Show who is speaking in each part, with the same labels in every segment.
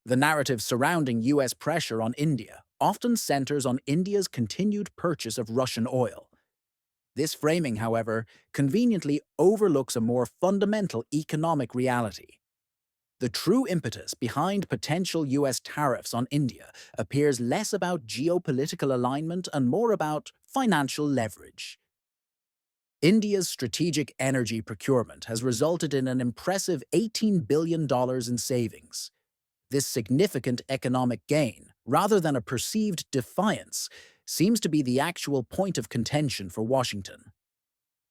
Speaker 1: The narrative surrounding US pressure on India often centers on India's continued purchase of Russian oil. This framing, however, conveniently overlooks a more fundamental economic reality. The true impetus behind potential US tariffs on India appears less about geopolitical alignment and more about financial leverage. India's strategic energy procurement has resulted in an impressive $18 billion in savings. This significant economic gain, rather than a perceived defiance, seems to be the actual point of contention for Washington.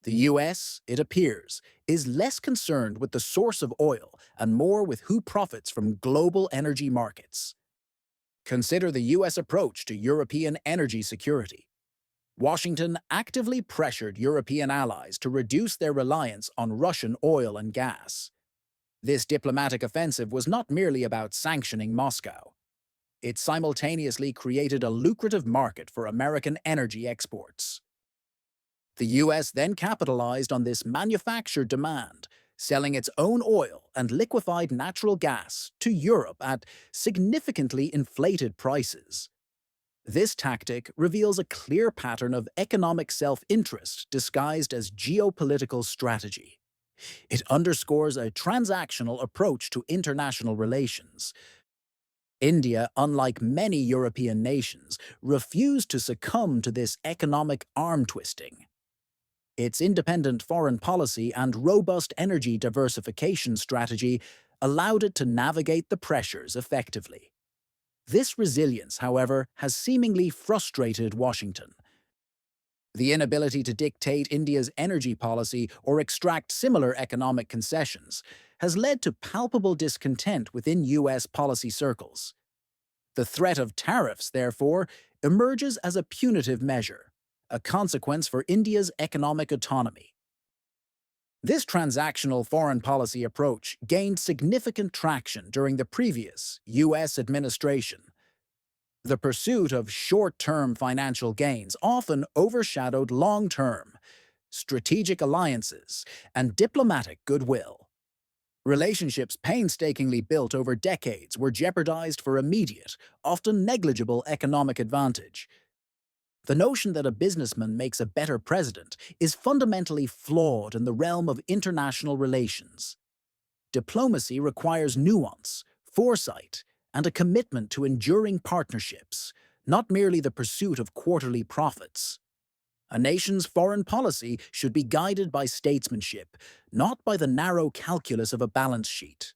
Speaker 1: The US, it appears, is less concerned with the source of oil and more with who profits from global energy markets. Consider the US approach to European energy security. Washington actively pressured European allies to reduce their reliance on Russian oil and gas. This diplomatic offensive was not merely about sanctioning Moscow. It simultaneously created a lucrative market for American energy exports. The US then capitalized on this manufactured demand, selling its own oil and liquefied natural gas to Europe at significantly inflated prices. This tactic reveals a clear pattern of economic self-interest disguised as geopolitical strategy. It underscores a transactional approach to international relations. India, unlike many European nations, refused to succumb to this economic arm-twisting. Its independent foreign policy and robust energy diversification strategy allowed it to navigate the pressures effectively. This resilience, however, has seemingly frustrated Washington. The inability to dictate India's energy policy or extract similar economic concessions has led to palpable discontent within US policy circles. The threat of tariffs, therefore, emerges as a punitive measure, a consequence for India's economic autonomy. This transactional foreign policy approach gained significant traction during the previous US administration. The pursuit of short-term financial gains often overshadowed long-term, strategic alliances and diplomatic goodwill. Relationships painstakingly built over decades were jeopardized for immediate, often negligible economic advantage. The notion that a businessman makes a better president is fundamentally flawed in the realm of international relations. Diplomacy requires nuance, foresight, and a commitment to enduring partnerships, not merely the pursuit of quarterly profits. A nation's foreign policy should be guided by statesmanship, not by the narrow calculus of a balance sheet.